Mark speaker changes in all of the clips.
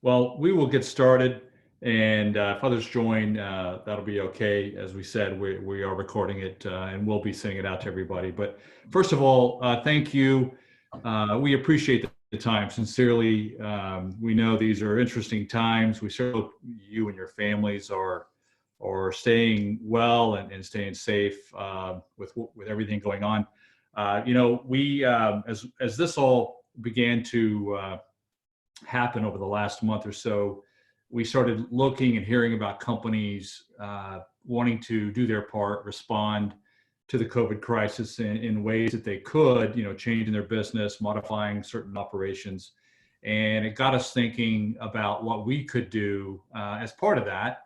Speaker 1: Well, we will get started, and if others join, that'll be okay. As we said, we are recording it, and we'll be sending it out to everybody. But first of all, thank you. We appreciate the time, sincerely. We know these are interesting times. We certainly hope you and your families are staying well and staying safe with everything going on. We as this all began to happen over the last month or so, we started looking and hearing about companies wanting to do their part, respond to the COVID crisis in ways that they could, changing their business, modifying certain operations. And it got us thinking about what we could do as part of that.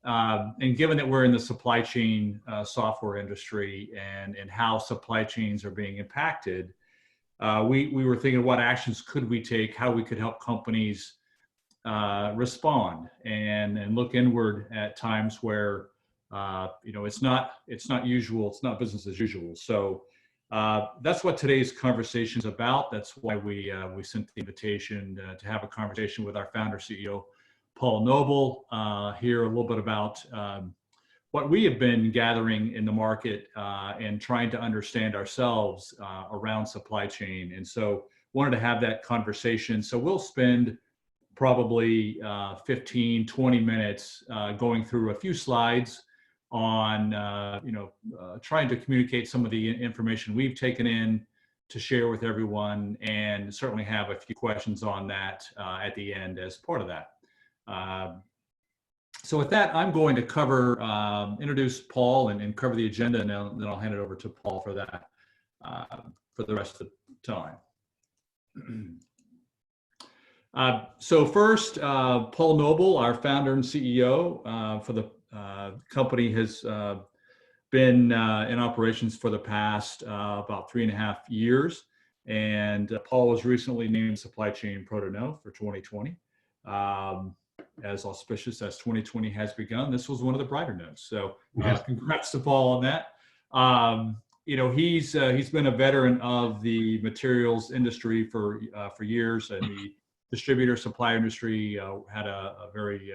Speaker 1: And given that we're in the supply chain software industry and how supply chains are being impacted, we were thinking what actions could we take, how we could help companies respond and look inward at times where it's not usual, it's not business as usual. So that's what today's conversation is about. That's why we sent the invitation to have a conversation with our founder CEO Paul Noble, hear a little bit about what we have been gathering in the market and trying to understand ourselves around supply chain. And so wanted to have that conversation. So we'll spend probably 15, 20 minutes going through a few slides on, trying to communicate some of the information we've taken in to share with everyone, and certainly have a few questions on that at the end as part of that. So with that, I'm going to introduce Paul and cover the agenda, and then I'll hand it over to Paul for that, for the rest of the time. So first, Paul Noble, our founder and CEO for the company, has been in operations for the past about 3.5 years. And Paul was recently named Supply Chain Proto for 2020. As auspicious as 2020 has begun, this was one of the brighter notes. So congrats to Paul on that. He's been a veteran of the materials industry for years, and the distributor supply industry. Had a very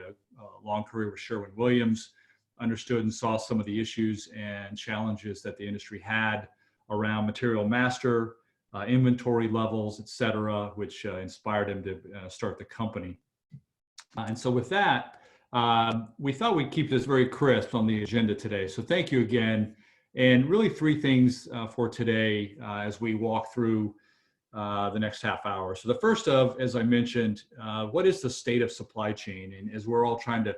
Speaker 1: long career with Sherwin-Williams, understood and saw some of the issues and challenges that the industry had around material master, inventory levels, et cetera, which inspired him to start the company. And so with that, we thought we'd keep this very crisp on the agenda today. So thank you again. And really 3 things for today as we walk through the next half hour. So the first of, as I mentioned, what is the state of supply chain? And as we're all trying to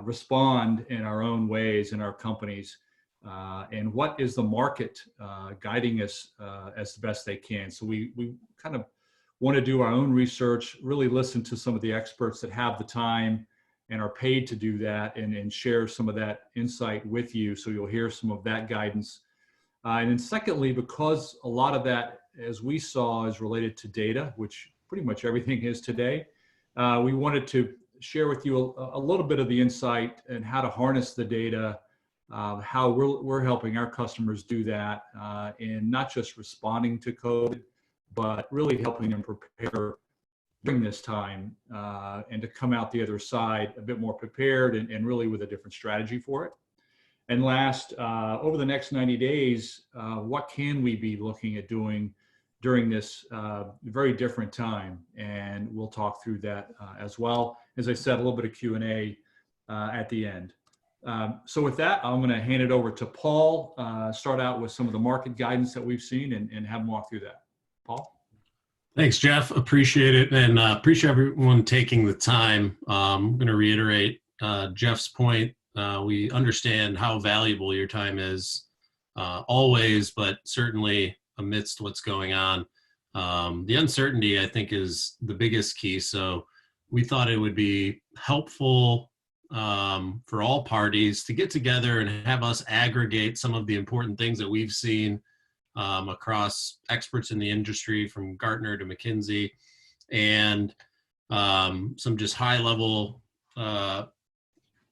Speaker 1: respond in our own ways in our companies, and what is the market guiding us as the best they can? So we kind of want to do our own research, really listen to some of the experts that have the time and are paid to do that, and share some of that insight with you. So you'll hear some of that guidance. And then secondly, because a lot of that, as we saw, is related to data, which pretty much everything is today, we wanted to share with you a little bit of the insight and how to harness the data, how we're helping our customers do that, in not just responding to COVID, but really helping them prepare during this time and to come out the other side a bit more prepared and really with a different strategy for it. And last, over the next 90 days, what can we be looking at doing during this very different time? And we'll talk through that as well. As I said, a little bit of Q&A at the end. So with that, I'm going to hand it over to Paul, start out with some of the market guidance that we've seen and have him walk through that. Paul?
Speaker 2: Thanks, Jeff. Appreciate it. And appreciate everyone taking the time. I'm going to reiterate Jeff's point. We understand how valuable your time is always, but certainly amidst what's going on. The uncertainty, I think, is the biggest key. So we thought it would be helpful for all parties to get together and have us aggregate some of the important things that we've seen across experts in the industry, from Gartner to McKinsey, and some just high-level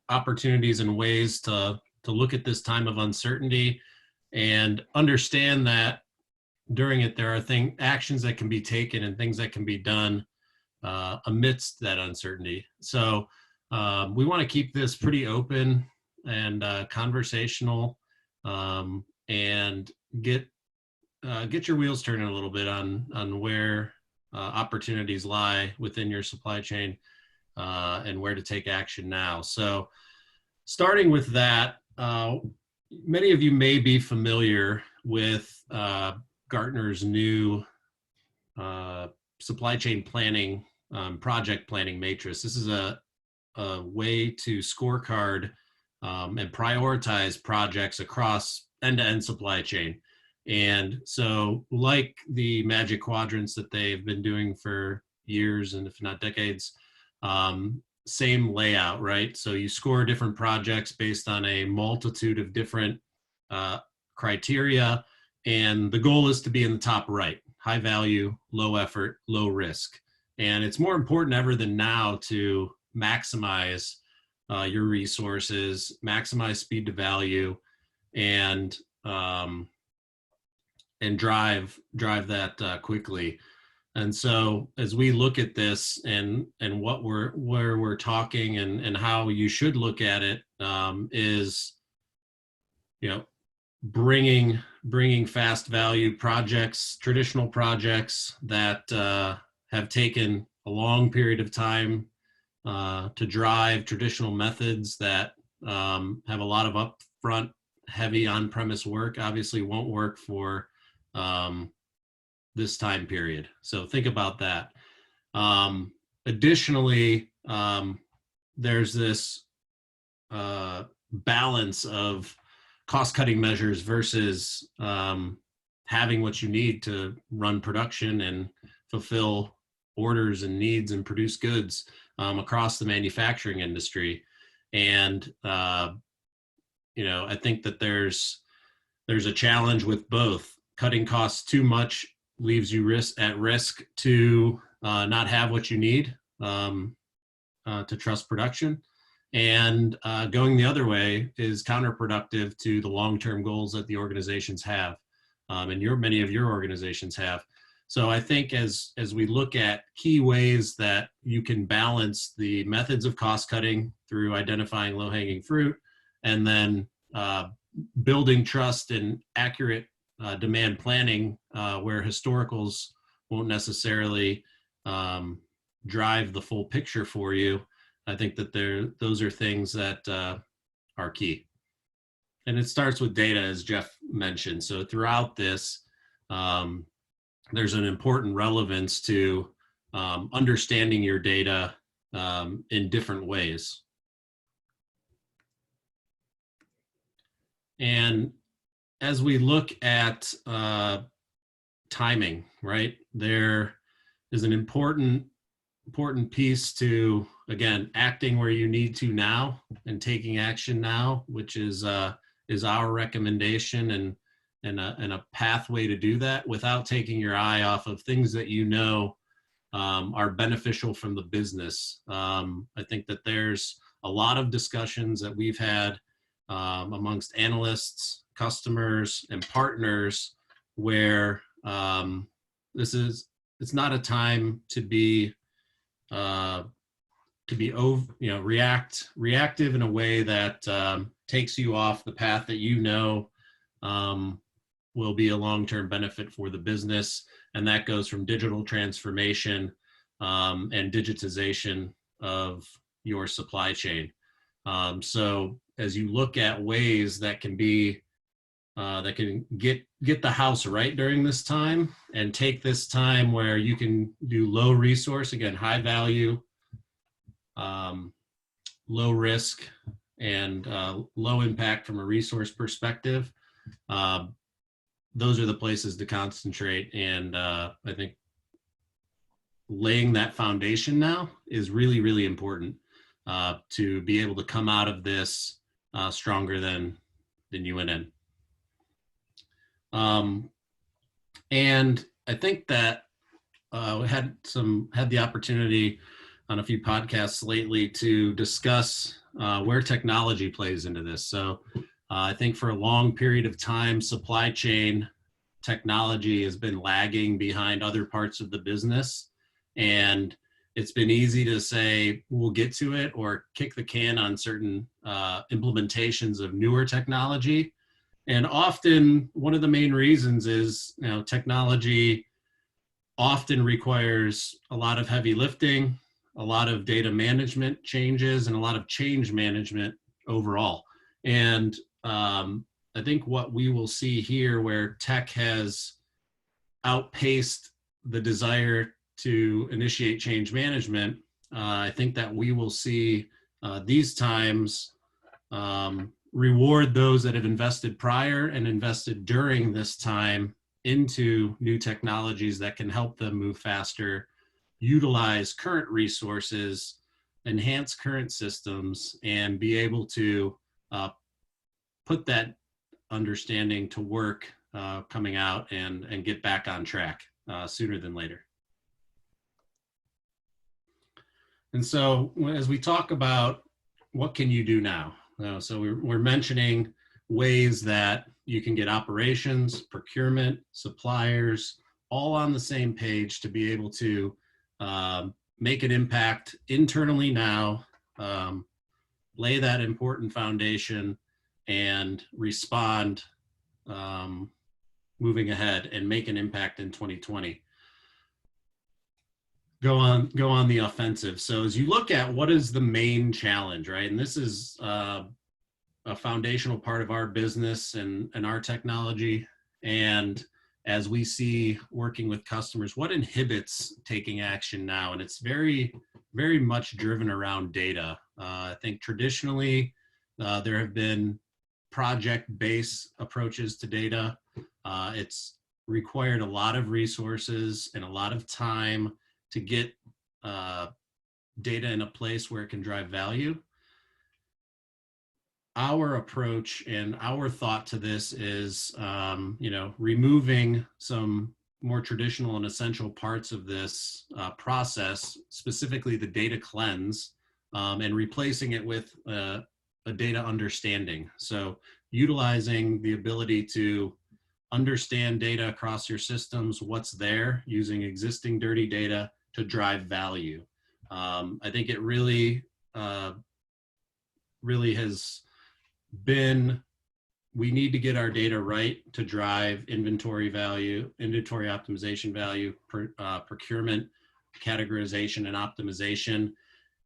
Speaker 2: opportunities and ways to look at this time of uncertainty and understand that during it there are actions that can be taken and things that can be done amidst that uncertainty. So we want to keep this pretty open and conversational, and get your wheels turning a little bit on where opportunities lie within your supply chain, and where to take action now. So starting with that, many of you may be familiar with Gartner's new supply chain planning, project planning matrix. This is a way to scorecard and prioritize projects across end-to-end supply chain. And so, like the magic quadrants that they've been doing for years, and if not decades, same layout, right? So you score different projects based on a multitude of different criteria, and the goal is to be in the top right: high value, low effort, low risk. And it's more important ever than now to maximize your resources, maximize speed to value, and drive that quickly. And so as we look at this and where we're talking and how you should look at it, is, bringing fast value projects, traditional projects that have taken a long period of time to drive. Traditional methods that have a lot of upfront heavy on-premise work obviously won't work for this time period. So think about that. Additionally, there's this balance of cost-cutting measures versus having what you need to run production and fulfill orders and needs and produce goods across the manufacturing industry. And I think that there's a challenge with both. Cutting costs too much leaves you at risk to not have what you need to trust production. And going the other way is counterproductive to the long-term goals that the organizations have, and many of your organizations have. So I think as we look at key ways that you can balance the methods of cost cutting through identifying low-hanging fruit, and then building trust and accurate demand planning, where historicals won't necessarily drive the full picture for you, I think that those are things that are key. And it starts with data, as Jeff mentioned. So throughout this, there's an important relevance to understanding your data in different ways. And as we look at timing, right, there is an important piece to, again, acting where you need to now and taking action now, which is our recommendation and a pathway to do that without taking your eye off of things that are beneficial from the business. I think that there's a lot of discussions that we've had amongst analysts, customers, and partners where it's not a time to be reactive in a way that takes you off the path that will be a long-term benefit for the business. And that goes from digital transformation and digitization of your supply chain. So as you look at ways that can get the house right during this time, and take this time where you can do low resource, again, high value, low risk, and low impact from a resource perspective, those are the places to concentrate. And I think laying that foundation now is really, really important to be able to come out of this stronger than you went in. And I think that we had the opportunity on a few podcasts lately to discuss where technology plays into this. So I think for a long period of time, supply chain technology has been lagging behind other parts of the business, and It's been easy to say we'll get to it or kick the can on certain implementations of newer technology. And often one of the main reasons is, technology often requires a lot of heavy lifting, a lot of data management changes, and a lot of change management overall. And I think what we will see here, where tech has outpaced the desire to initiate change management, I think that we will see these times reward those that have invested prior and invested during this time into new technologies that can help them move faster, utilize current resources, enhance current systems, and be able to put that understanding to work coming out and get back on track sooner than later. And so as we talk about what can you do now? So we're mentioning ways that you can get operations, procurement, suppliers, all on the same page to be able to make an impact internally now, lay that important foundation, and respond moving ahead and make an impact in 2020. Go on the offensive. So as you look at what is the main challenge, right? And this is a foundational part of our business and our technology. And as we see working with customers, what inhibits taking action now? And it's very, very much driven around data. I think traditionally there have been project-based approaches to data. It's required a lot of resources and a lot of time to get data in a place where it can drive value. Our approach and our thought to this is, removing some more traditional and essential parts of this process, specifically the data cleanse, and replacing it with a data understanding. So utilizing the ability to understand data across your systems, what's there, using existing dirty data to drive value. I think it really has been, we need to get our data right to drive inventory value, inventory optimization value, procurement, categorization, and optimization.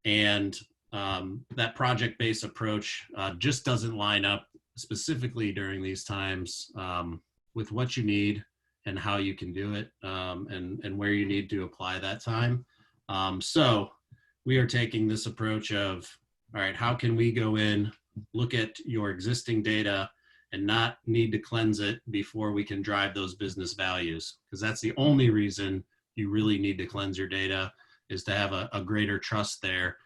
Speaker 2: And that project-based approach just doesn't line up specifically during these times with what you need and how you can do it, and where you need to apply that time. So we are taking this approach of, all right, how can we go in, look at your existing data and not need to cleanse it before we can drive those business values? Because that's the only reason you really need to cleanse your data, is to have a greater trust there.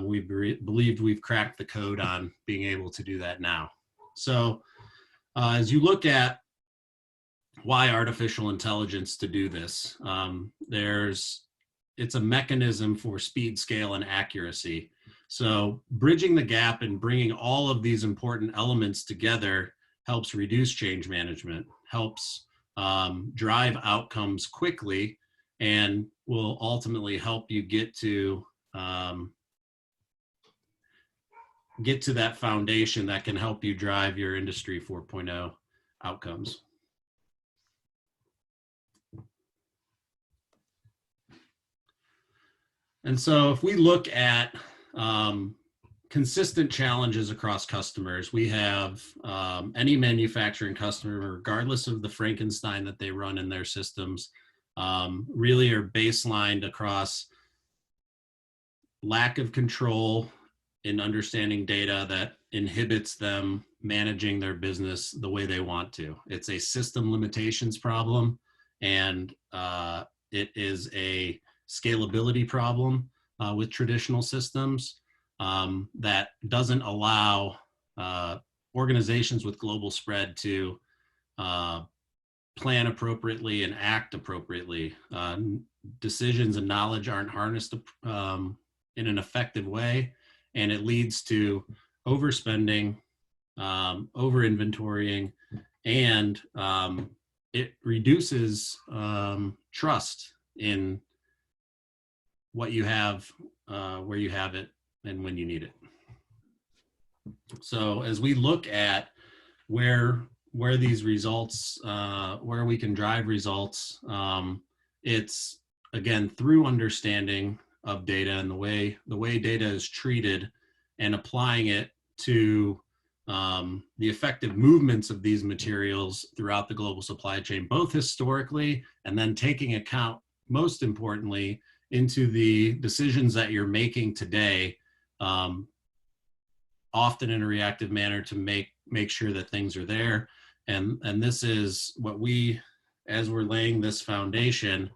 Speaker 2: We believed we've cracked the code on being able to do that now. So as you look at why artificial intelligence to do this, it's a mechanism for speed, scale, and accuracy. So bridging the gap and bringing all of these important elements together helps reduce change management, helps drive outcomes quickly, and will ultimately help you get to that foundation that can help you drive your Industry 4.0 outcomes. And so if we look at consistent challenges across customers, we have any manufacturing customer, regardless of the Frankenstein that they run in their systems, really are baselined across lack of control in understanding data that inhibits them managing their business the way they want to. It's a system limitations problem, and it is a scalability problem with traditional systems that doesn't allow organizations with global spread to plan appropriately and act appropriately. Decisions and knowledge aren't harnessed in an effective way, and it leads to overspending, over-inventorying, and it reduces trust in what you have, where you have it, and when you need it. So as we look at where these results, where we can drive results, it's again through understanding of data and the way data is treated, and applying it to the effective movements of these materials throughout the global supply chain, both historically and then taking account, most importantly, into the decisions that you're making today, often in a reactive manner to make sure that things are there. And this is what we, as we're laying this foundation,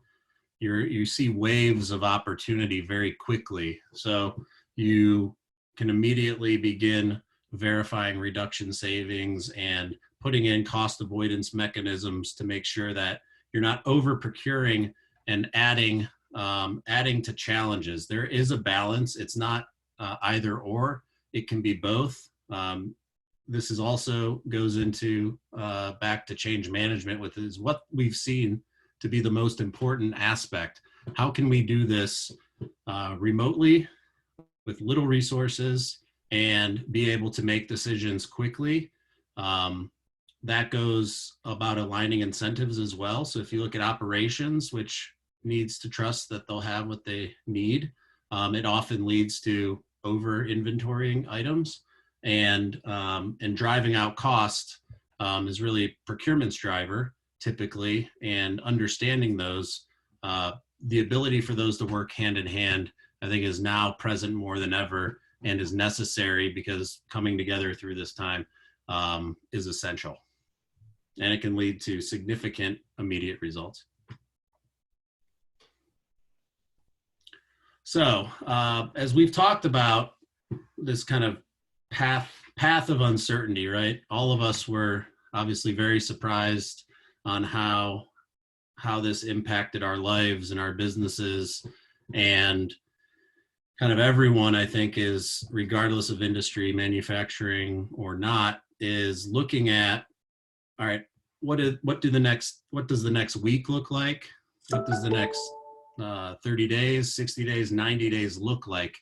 Speaker 2: you see waves of opportunity very quickly. So you can immediately begin verifying reduction savings and putting in cost avoidance mechanisms to make sure that you're not over procuring and adding to challenges. There is a balance. It's not either or. It can be both. This is also goes into back to change management, with is what we've seen to be the most important aspect. How can we do this remotely with little resources and be able to make decisions quickly? That goes about aligning incentives as well. So if you look at operations, which needs to trust that they'll have what they need, it often leads to over inventorying items, and driving out cost is really procurement's driver typically, and understanding those, the ability for those to work hand in hand, I think is now present more than ever, and is necessary because coming together through this time is essential, and it can lead to significant immediate results. So as we've talked about this kind of path of uncertainty, right? All of us were obviously very surprised on how this impacted our lives and our businesses, and kind of everyone, I think, is, regardless of industry, manufacturing or not, is looking at, all right, what does the next week look like? What does the next 30 days, 60 days, 90 days look like?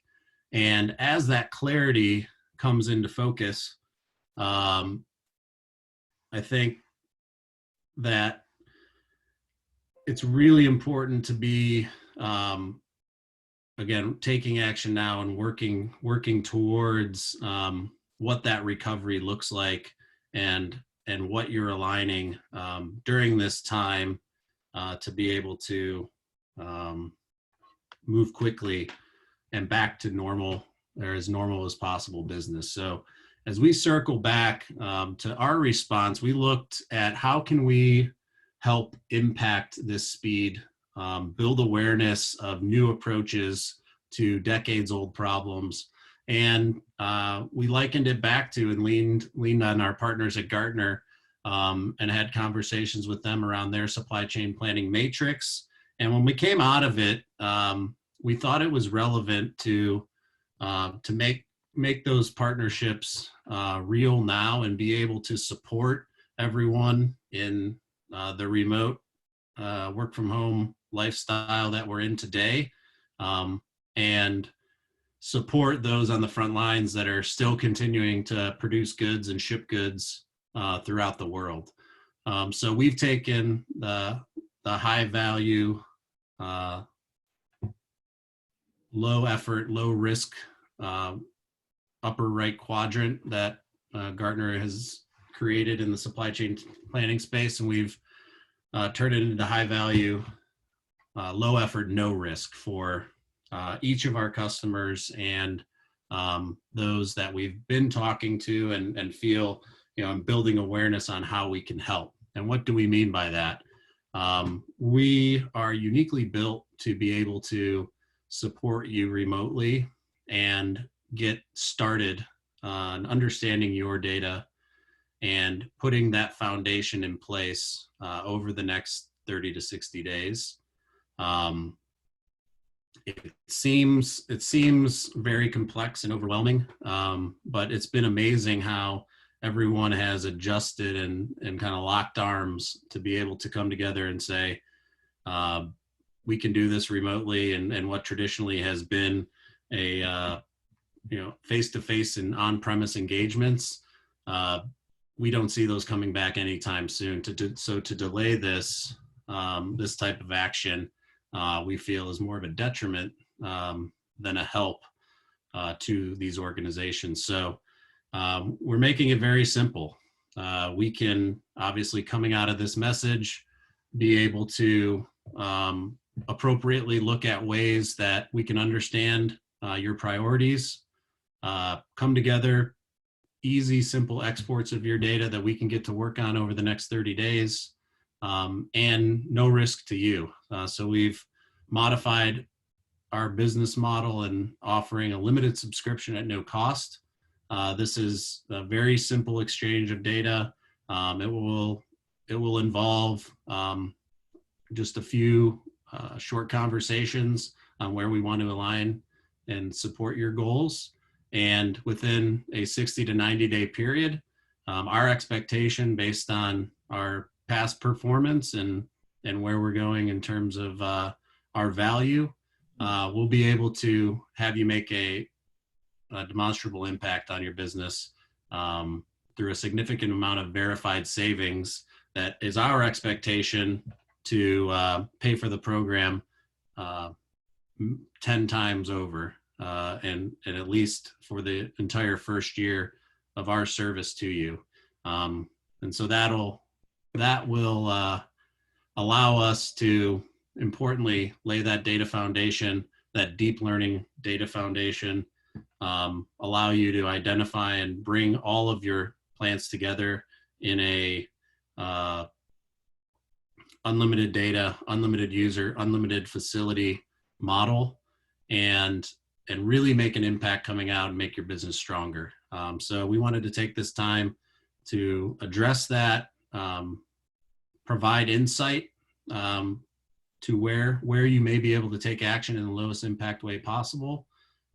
Speaker 2: And as that clarity comes into focus, I think that it's really important to be, again, taking action now and working towards what that recovery looks like, and what you're aligning during this time to be able to move quickly and back to normal, or as normal as possible business. So as we circle back to our response, we looked at how can we help impact this speed, build awareness of new approaches to decades old problems. And we likened it back to and leaned on our partners at Gartner, and had conversations with them around their supply chain planning matrix. And when we came out of it, we thought it was relevant to make those partnerships real now, and be able to support everyone in the remote work from home lifestyle that we're in today, and support those on the front lines that are still continuing to produce goods and ship goods throughout the world. So we've taken the high value, low effort, low risk, upper right quadrant that Gartner has created in the supply chain planning space, and we've turned it into high value, low effort, no risk for each of our customers, and those that we've been talking to, and feel, and building awareness on how we can help. And what do we mean by that? We are uniquely built to be able to support you remotely and get started on understanding your data and putting that foundation in place over the next 30 to 60 days. It seems very complex and overwhelming, but it's been amazing how everyone has adjusted and kind of locked arms to be able to come together and say, we can do this remotely, and what traditionally has been a face-to-face and on-premise engagements, we don't see those coming back anytime soon. So to delay this this type of action, we feel is more of a detriment than a help to these organizations. So we're making it very simple. We can obviously, coming out of this message, be able to appropriately look at ways that we can understand your priorities, come together, easy, simple exports of your data that we can get to work on over the next 30 days, and no risk to you. So we've modified our business model and offering a limited subscription at no cost. This is a very simple exchange of data. It will involve just a few short conversations on where we want to align and support your goals. And within a 60 to 90 day period, our expectation based on our past performance and where we're going in terms of our value, we'll be able to have you make a demonstrable impact on your business through a significant amount of verified savings. That is our expectation to pay for the program 10 times over, and at least for the entire first year of our service to you. And so that will allow us to importantly lay that data foundation, that deep learning data foundation, allow you to identify and bring all of your plants together in a unlimited data, unlimited user, unlimited facility model, and really make an impact coming out and make your business stronger. So we wanted to take this time to address that, provide insight to where you may be able to take action in the lowest impact way possible.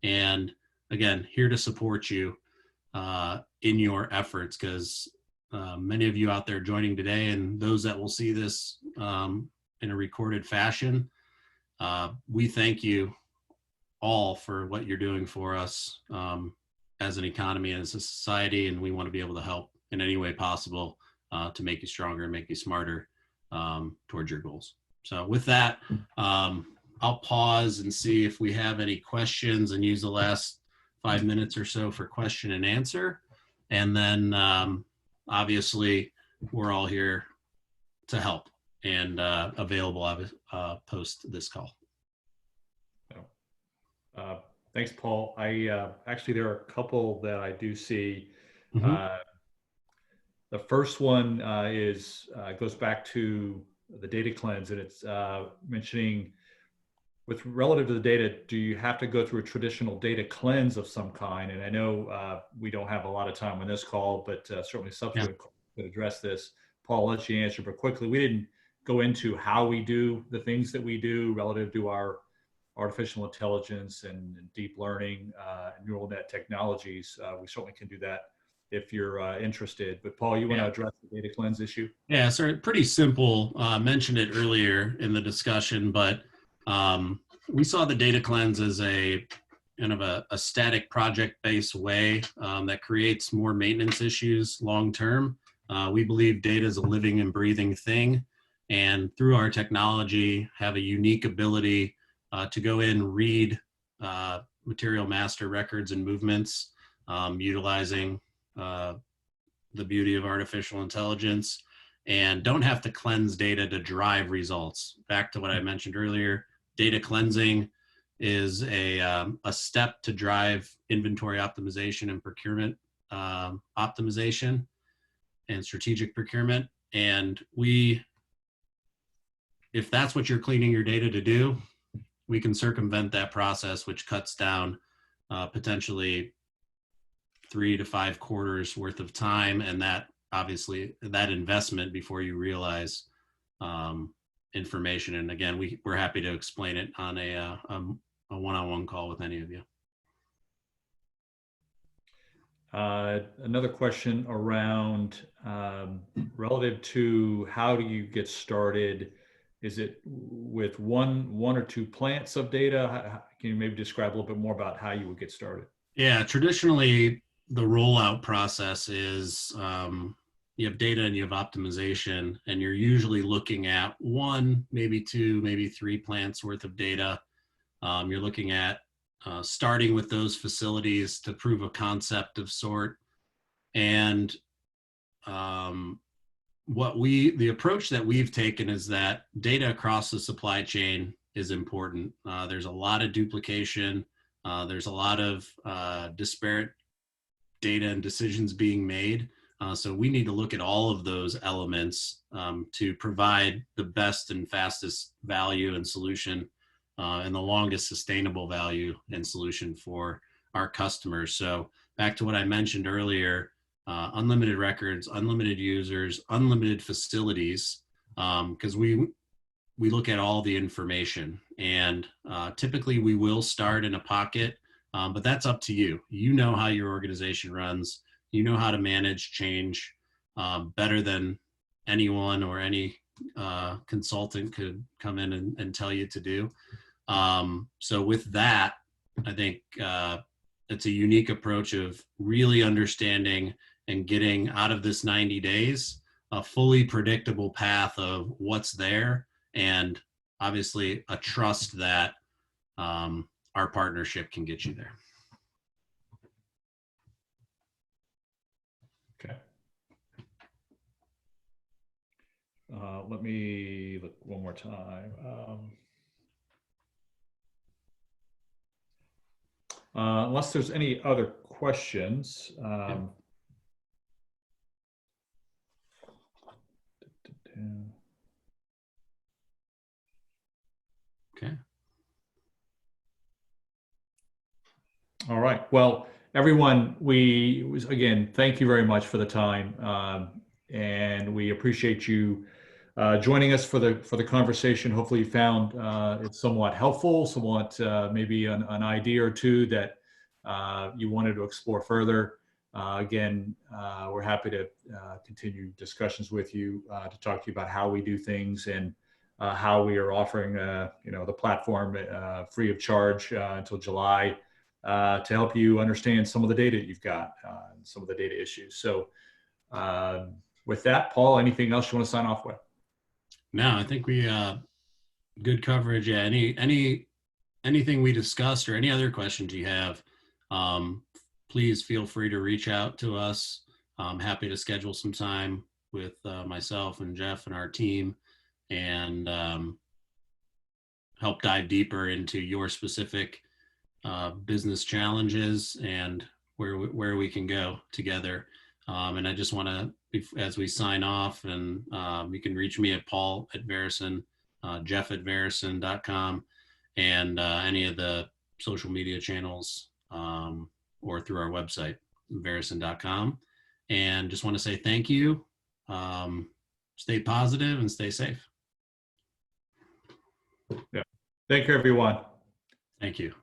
Speaker 2: And again, here to support you in your efforts, because many of you out there joining today and those that will see this in a recorded fashion, we thank you all for what you're doing for us as an economy and as a society, and we want to be able to help in any way possible to make you stronger and make you smarter towards your goals. So with that, I'll pause and see if we have any questions and use the last 5 minutes or so for question and answer. And then obviously we're all here to help and available post this call.
Speaker 1: Thanks, Paul. Actually, there are a couple that I do see.
Speaker 2: Mm-hmm.
Speaker 1: The first one goes back to the data cleanse, and it's mentioning, with relative to the data, do you have to go through a traditional data cleanse of some kind? And I know we don't have a lot of time on this call, but certainly subsequent call to address this. Paul, I'll let you answer, but quickly, we didn't go into how we do the things that we do relative to our artificial intelligence and deep learning, neural net technologies. We certainly can do that if you're interested. But Paul, you want to address the data cleanse issue? Yeah,
Speaker 2: so pretty simple. Mentioned it earlier in the discussion, but we saw the data cleanse as a kind of a static project-based way that creates more maintenance issues long-term. We believe data is a living and breathing thing, and through our technology have a unique ability to go in, read material master records and movements, utilizing the beauty of artificial intelligence, and don't have to cleanse data to drive results. Back to what I mentioned earlier, data cleansing is a step to drive inventory optimization and procurement optimization and strategic procurement. And if that's what you're cleaning your data to do, we can circumvent that process, which cuts down potentially 3 to 5 quarters worth of time, and that obviously that investment before you realize information. And again, we're happy to explain it on a one-on-one call with any of you.
Speaker 1: Another question around relative to how do you get started Is it with one or two plants of data? Can you maybe describe a little bit more about how you would get started?
Speaker 2: Yeah, traditionally the rollout process is you have data and you have optimization, and you're usually looking at one, maybe two, maybe three plants worth of data. You're looking at starting with those facilities to prove a concept of sort. And the approach that we've taken is that data across the supply chain is important. There's a lot of duplication. There's a lot of disparate data and decisions being made. So we need to look at all of those elements to provide the best and fastest value and solution and the longest sustainable value and solution for our customers. So back to what I mentioned earlier, unlimited records, unlimited users, unlimited facilities, because we look at all the information. And typically we will start in a pocket, but that's up to you. You know how your organization runs. You know how to manage change better than anyone or any consultant could come in and tell you to do. So with that, I think it's a unique approach of really understanding and getting out of this 90 days a fully predictable path of what's there, and obviously a trust that our partnership can get you there.
Speaker 1: Okay. Let me look one more time. Unless there's any other questions.
Speaker 2: Okay.
Speaker 1: All right. Well, everyone, again, thank you very much for the time, and we appreciate you joining us for the conversation. Hopefully, you found it somewhat helpful, somewhat maybe an idea or two that you wanted to explore further. Again, we're happy to continue discussions with you to talk to you about how we do things and how we are offering the platform free of charge until July to help you understand some of the data that you've got and some of the data issues. So with that, Paul, anything else you want to sign off with?
Speaker 2: No, I think we good coverage. Yeah, anything we discussed or any other questions you have, please feel free to reach out to us. I'm happy to schedule some time with myself and Jeff and our team and help dive deeper into your specific business challenges and where we can go together. And I just want to, as we sign off, and you can reach me at paul@Verusen, jeff@verusen.com, and any of the social media channels or through our website, verusen.com. And just want to say thank you. Stay positive and stay safe.
Speaker 1: Yeah. Thank you, everyone.
Speaker 2: Thank you.